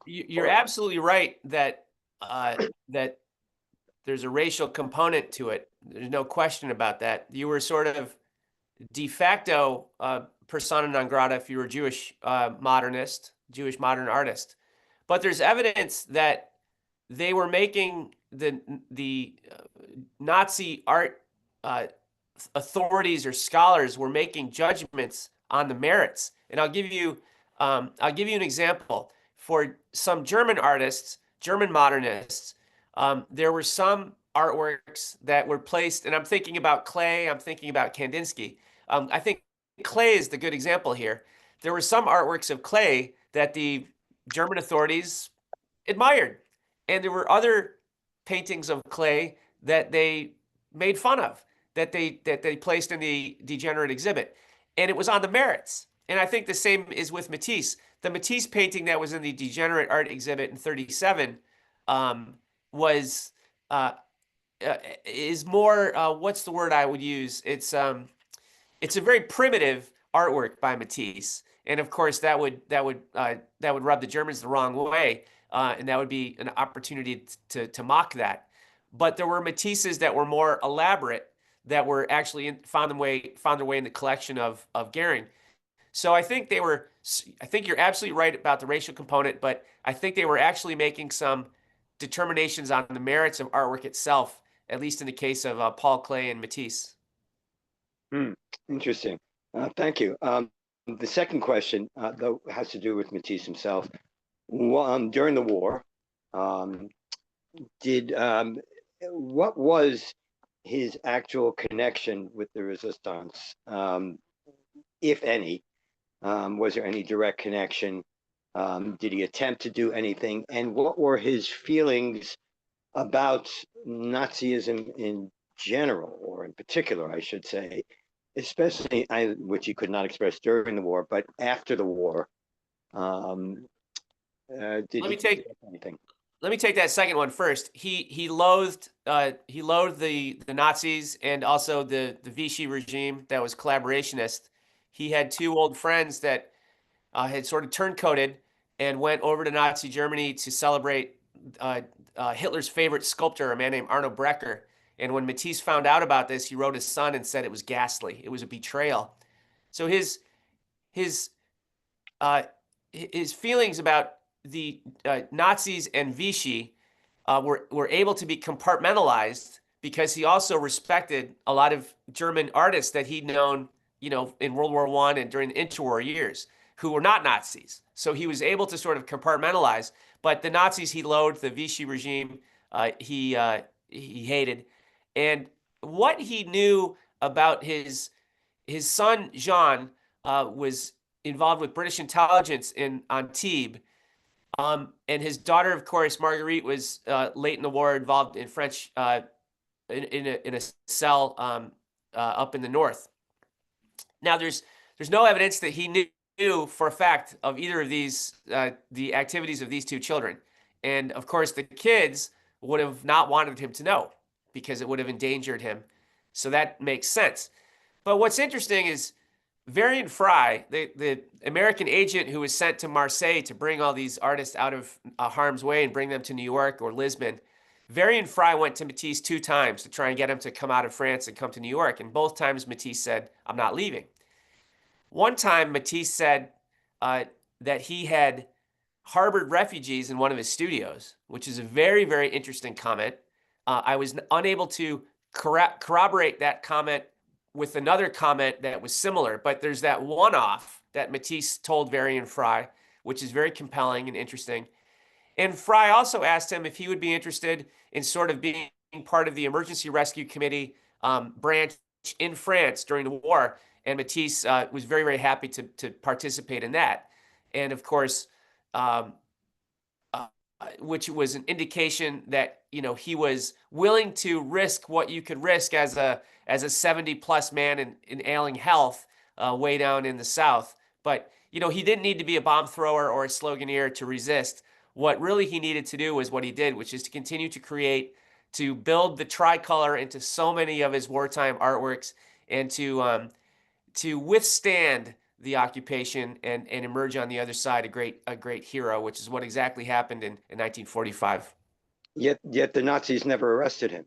you're absolutely right that that there's a racial component to it. There's no question about that. You were sort of de facto persona non grata if you were Jewish modernist, Jewish modern artist. But there's evidence that they were making the Nazi art authorities or scholars were making judgments on the merits. And I'll give you an example. For some German artists, German modernists, there were some artworks that were placed, and I'm thinking about Klee, I'm thinking about Kandinsky. I think Klee is the good example here. There were some artworks of Klee that the German authorities admired, and there were other paintings of Klee that they made fun of, that they placed in the degenerate exhibit, and it was on the merits. And I think the same is with Matisse. The Matisse painting that was in the degenerate art exhibit in '37 was is more what's the word I would use? It's a very primitive artwork by Matisse, and of course that would rub the Germans the wrong way, and that would be an opportunity to mock that. But there were Matisses that were more elaborate, that were actually found their way in the collection of Goering. So I think you're absolutely right about the racial component, but I think they were actually making some determinations on the merits of artwork itself, at least in the case of Paul Klee and Matisse. Interesting. Thank you. The second question, though, has to do with Matisse himself. During the war, what was his actual connection with the resistance, if any? Was there any direct connection? Did he attempt to do anything? And what were his feelings about Nazism in general, or in particular, I should say, especially which he could not express during the war, but after the war? Did he say anything? Let me take that second one first. He loathed the Nazis and also the Vichy regime that was collaborationist. He had two old friends that had sort of turncoated and went over to Nazi Germany to celebrate Hitler's favorite sculptor, a man named Arno Breker. And when Matisse found out about this, he wrote his son and said it was ghastly. It was a betrayal. So his feelings about the Nazis and Vichy were able to be compartmentalized because he also respected a lot of German artists that he'd known, in World War I and during the interwar years, who were not Nazis. So he was able to sort of compartmentalize. But the Nazis he loathed, the Vichy regime he hated, and what he knew about his son Jean was involved with British intelligence in Antibes. And his daughter, of course, Marguerite, was late in the war involved in French in a cell up in the north. Now, there's no evidence that he knew for a fact of either of these the activities of these two children, and of course, the kids would have not wanted him to know because it would have endangered him. So that makes sense. But what's interesting is Varian Fry, the American agent who was sent to Marseille to bring all these artists out of harm's way and bring them to New York or Lisbon, Varian Fry went to Matisse 2 times to try and get him to come out of France and come to New York. And both times Matisse said, "I'm not leaving." One time, Matisse said that he had harbored refugees in one of his studios, which is a very, very interesting comment. I was unable to corroborate that comment with another comment that was similar, but there's that one-off that Matisse told Varian Fry, which is very compelling and interesting. And Fry also asked him if he would be interested in sort of being part of the Emergency Rescue Committee branch in France during the war. And Matisse was very, very happy to participate in that. And of course, um, which was an indication that he was willing to risk what you could risk as a 70-plus man in ailing health way down in the South. But he didn't need to be a bomb thrower or a sloganeer to resist. What really he needed to do was what he did, which is to continue to create, to build the tricolor into so many of his wartime artworks, and to withstand the occupation and emerge on the other side a great hero, which is what exactly happened in 1945. Yet the Nazis never arrested him.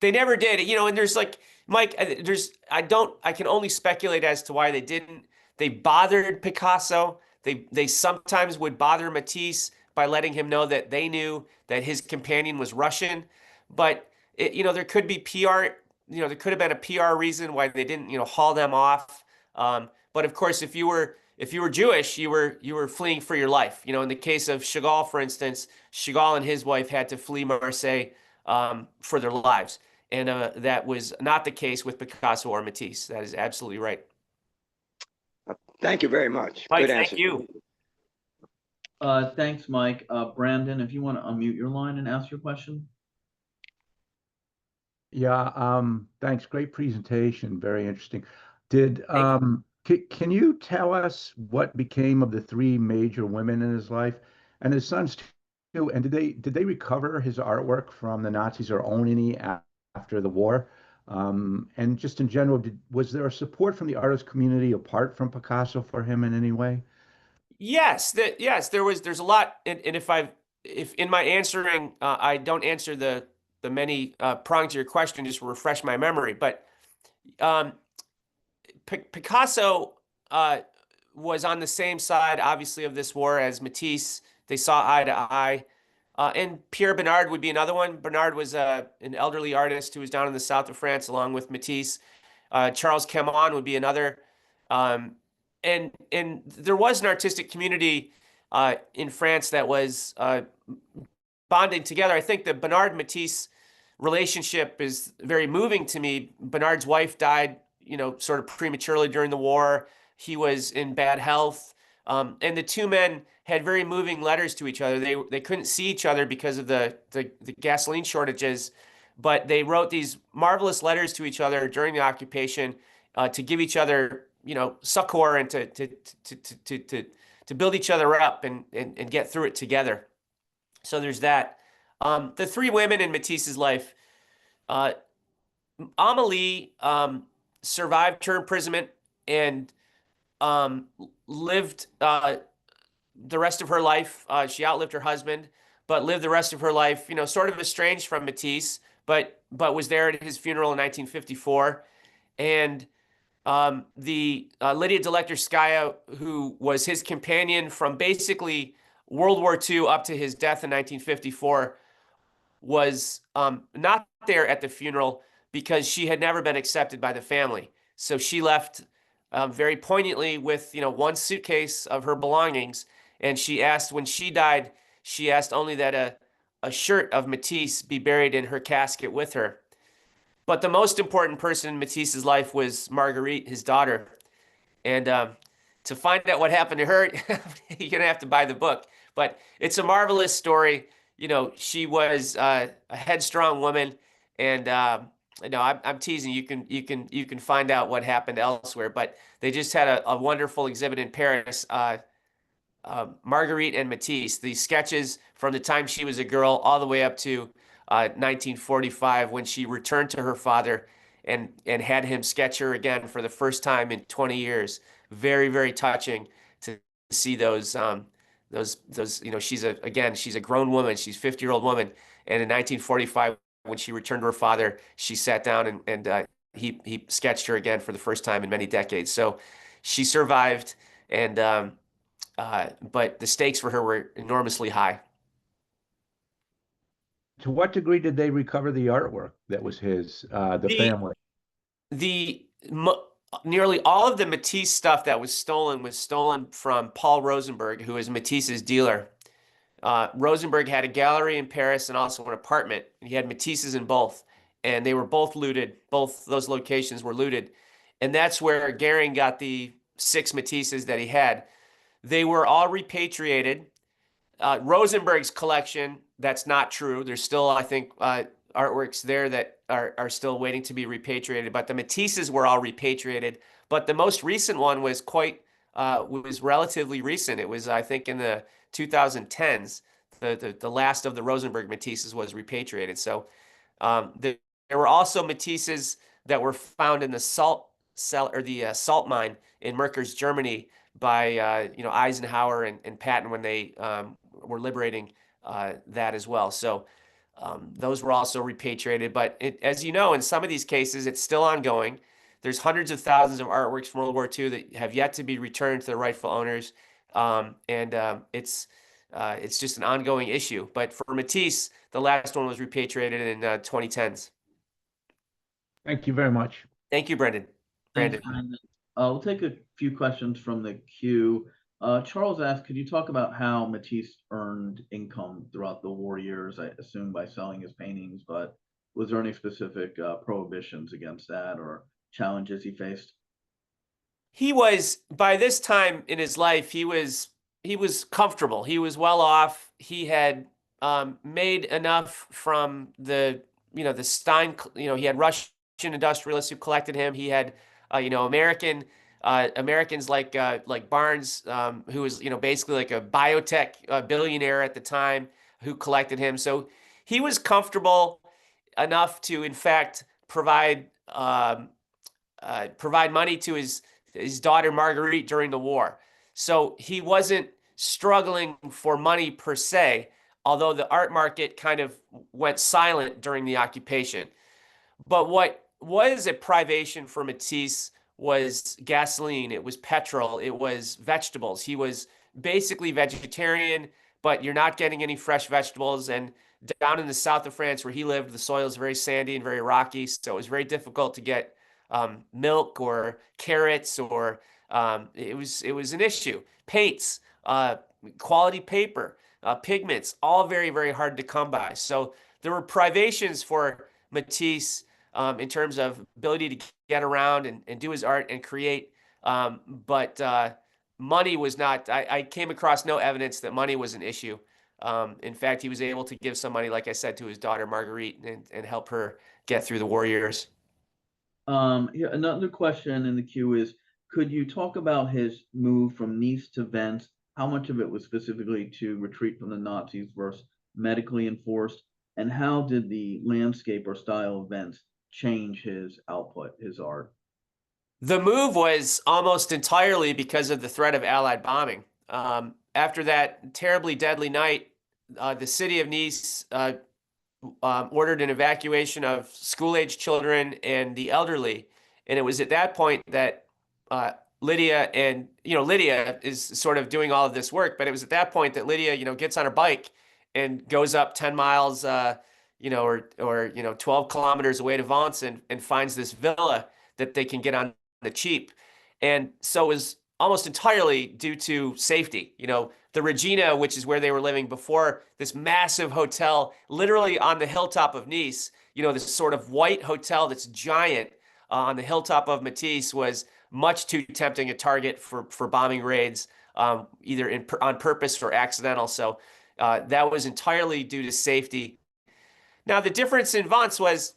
They never did. And there's like, Mike, I can only speculate as to why they didn't. They bothered Picasso. They sometimes would bother Matisse by letting him know that they knew that his companion was Russian. But there could be PR, there could have been a PR reason why they didn't, haul them off. But of course, if you were Jewish, you were fleeing for your life. In the case of Chagall, for instance, Chagall and his wife had to flee Marseille for their lives. And that was not the case with Picasso or Matisse. That is absolutely right. Thank you very much. Mike, Good answer. thank you. Thanks, Mike. Brandon, if you want to unmute your line and ask your question. Yeah, thanks. Great presentation. Very interesting. Can you tell us what became of the three major women in his life and his sons too? And did they recover his artwork from the Nazis or own any after the war? And just in general, was there a support from the artist community apart from Picasso for him in any way? Yes, there's a lot. And if in my answering, I don't answer the many prongs to your question, just to refresh my memory. But Picasso was on the same side, obviously, of this war as Matisse. They saw eye to eye. And Pierre Bernard would be another one. Bernard was an elderly artist who was down in the south of France along with Matisse. Charles Camon would be another. And there was an artistic community in France that was bonding together. I think the Bernard-Matisse relationship is very moving to me. Bernard's wife died, sort of prematurely during the war. He was in bad health. And the two men had very moving letters to each other. They couldn't see each other because of the gasoline shortages, but they wrote these marvelous letters to each other during the occupation to give each other, succor and to build each other up and get through it together. So there's that. The three women in Matisse's life, Amélie survived her imprisonment and lived the rest of her life. She outlived her husband, but lived the rest of her life, sort of estranged from Matisse, but was there at his funeral in 1954. And the Lydia Delectorskaya, who was his companion from basically World War II up to his death in 1954, was not there at the funeral because she had never been accepted by the family. So she left very poignantly with one suitcase of her belongings, and she asked, when she died, she asked only that a shirt of Matisse be buried in her casket with her. But the most important person in Matisse's life was Marguerite, his daughter. And to find out what happened to her, you're gonna have to buy the book. But it's a marvelous story. She was a headstrong woman, and I'm teasing. You can find out what happened elsewhere. But they just had a wonderful exhibit in Paris. Marguerite and Matisse, the sketches from the time she was a girl all the way up to 1945, when she returned to her father and had him sketch her again for the first time in 20 years. Very, very touching to see those. She's a grown woman. She's a 50-year-old woman, and in 1945, when she returned to her father, she sat down and he sketched her again for the first time in many decades. So she survived, and but the stakes for her were enormously high. To what degree did they recover the artwork that was his, the The family? the mo Nearly all of the Matisse stuff that was stolen from Paul Rosenberg, who is Matisse's dealer. Rosenberg had a gallery in Paris and also an apartment. He had Matisse's in both, and they were both looted. Both those locations were looted, and that's where Goering got the 6 Matisse's that he had. They were all repatriated. Rosenberg's collection, that's not true. There's still, I think, artworks there that are still waiting to be repatriated, but the Matisse's were all repatriated. But the most recent one was was relatively recent. It was, I think, in the 2010s. The last of the Rosenberg Matisse's was repatriated. So there were also Matisse's that were found in the salt mine in Merkers, Germany, by Eisenhower and Patton when they were liberating that as well. So those were also repatriated. But as you know, in some of these cases, it's still ongoing. There's hundreds of thousands of artworks from World War II that have yet to be returned to the rightful owners, it's just an ongoing issue. But for Matisse, the last one was repatriated in 2010s. Thank you very much. Thank you, Brendan. Thanks, Brandon. Brandon. We'll take a few questions from the queue. Charles asked, could you talk about how Matisse earned income throughout the war years? I assume by selling his paintings, but was there any specific prohibitions against that or challenges he faced? He was, by this time in his life, he was comfortable. He was well off. He had made enough from the Stein, he had Russian industrialists who collected him. He had Americans like Barnes, who was basically like a biotech billionaire at the time, who collected him. So he was comfortable enough to, in fact, provide money to his daughter Marguerite during the war. So he wasn't struggling for money per se, although the art market kind of went silent during the occupation. But what was a privation for Matisse was gasoline, it was petrol, it was vegetables. He was basically vegetarian, but you're not getting any fresh vegetables. And down in the south of France where he lived, the soil is very sandy and very rocky, so it was very difficult to get milk or carrots, or it was an issue. Paints, quality paper, pigments, all very, very hard to come by. So there were privations for Matisse in terms of ability to get around and do his art and create. But money was not, I came across no evidence that money was an issue. In fact, he was able to give some money, like I said, to his daughter Marguerite and help her get through the war years. Yeah, another question in the queue is, could you talk about his move from Nice to Vence? How much of it was specifically to retreat from the Nazis versus medically enforced? And how did the landscape or style of Vence change his output, his art? The move was almost entirely because of the threat of Allied bombing. After that terribly deadly night, the city of Nice ordered an evacuation of school-age children and the elderly. And it was at that point that Lydia is sort of doing all of this work, but it was at that point that Lydia, gets on her bike and goes up 10 miles, or 12 kilometers away to Vence and finds this villa that they can get on the cheap. And so it was almost entirely due to safety. The Regina, which is where they were living before, this massive hotel, literally on the hilltop of Nice, this sort of white hotel that's giant on the hilltop of Matisse, was much too tempting a target for bombing raids, either on purpose or accidental. So that was entirely due to safety. Now, the difference in Vence was,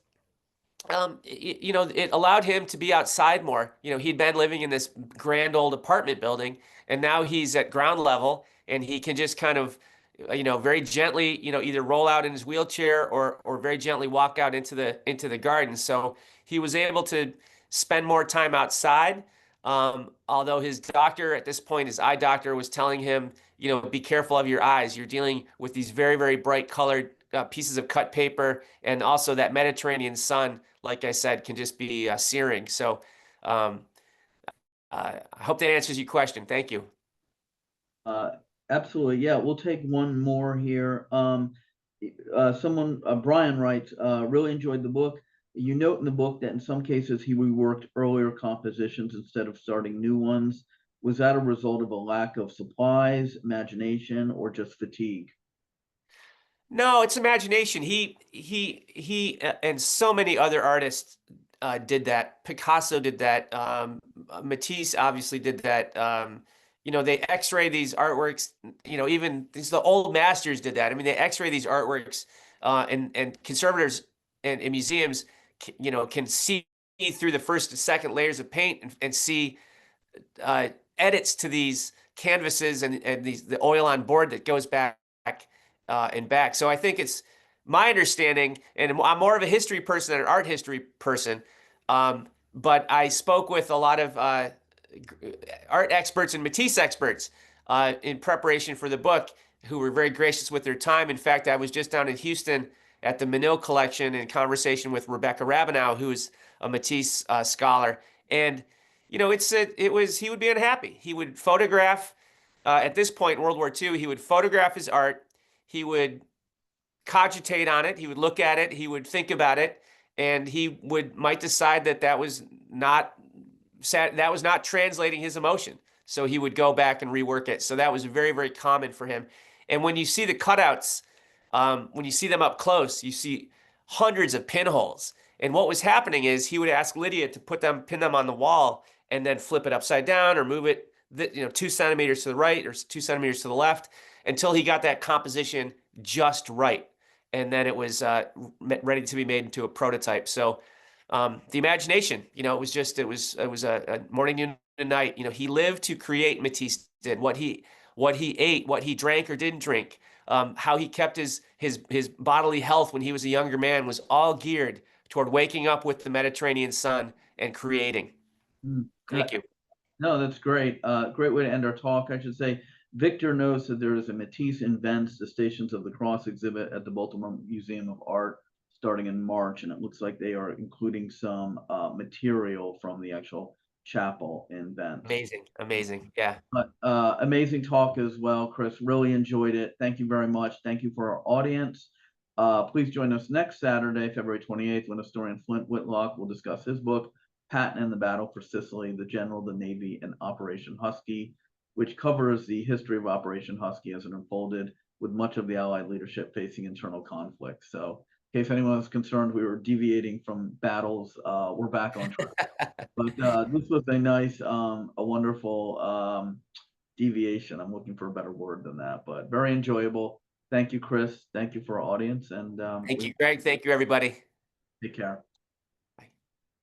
it allowed him to be outside more. He'd been living in this grand old apartment building, and now he's at ground level, and he can just kind of, very gently, either roll out in his wheelchair or very gently walk out into the garden. So he was able to spend more time outside. Although his doctor at this point, his eye doctor, was telling him, be careful of your eyes. You're dealing with these very, very bright colored pieces of cut paper, and also that Mediterranean sun, like I said, can just be searing. So I hope that answers your question. Thank you. Absolutely. Yeah, we'll take one more here. Brian writes, really enjoyed the book. You note in the book that in some cases he reworked earlier compositions instead of starting new ones. Was that a result of a lack of supplies, imagination, or just fatigue? No, it's imagination. He and so many other artists did that. Picasso did that. Matisse obviously did that. They X-ray these artworks. Even the old masters did that. I mean, they X-ray these artworks, and conservators and museums, can see through the first and second layers of paint and see edits to these canvases and the oil on board that goes back and back. So I think it's my understanding, and I'm more of a history person than an art history person, but I spoke with a lot of art experts and Matisse experts in preparation for the book, who were very gracious with their time. In fact, I was just down in Houston at the Menil collection in conversation with Rebecca Rabineau, who is a Matisse scholar. And, he would be unhappy. He would photograph, at this point in World War II, he would photograph his art. He would cogitate on it. He would look at it. He would think about it. And he might decide that was not translating his emotion. So he would go back and rework it. So that was very, very common for him. And when you see the cutouts, when you see them up close, you see hundreds of pinholes. And what was happening is he would ask Lydia to pin them on the wall and then flip it upside down or move it 2 centimeters to the right or 2 centimeters to the left until he got that composition just right. And then it was ready to be made into a prototype. So the imagination, it was a morning, noon, and night. He lived to create. Matisse did. What he ate, what he drank or didn't drink, how he kept his bodily health when he was a younger man was all geared toward waking up with the Mediterranean sun and creating. Thank you. No, that's great. Great way to end our talk. I should say, Victor knows that there is a Matisse Invents the Stations of the Cross exhibit at the Baltimore Museum of Art starting in March, and it looks like they are including some material from the actual chapel in Vents. Amazing. Yeah. But amazing talk as well, Chris. Really enjoyed it. Thank you very much. Thank you for our audience. Please join us next Saturday, February 28th, when historian Flint Whitlock will discuss his book, Patton and the Battle for Sicily, the General, the Navy, and Operation Husky, which covers the history of Operation Husky as it unfolded, with much of the Allied leadership facing internal conflict. So in case anyone was concerned we were deviating from battles, we're back on track. But this was a nice, a wonderful deviation. I'm looking for a better word than that, but very enjoyable. Thank you, Chris. Thank you for our audience. And thank you, Greg. Thank you, everybody. Take care.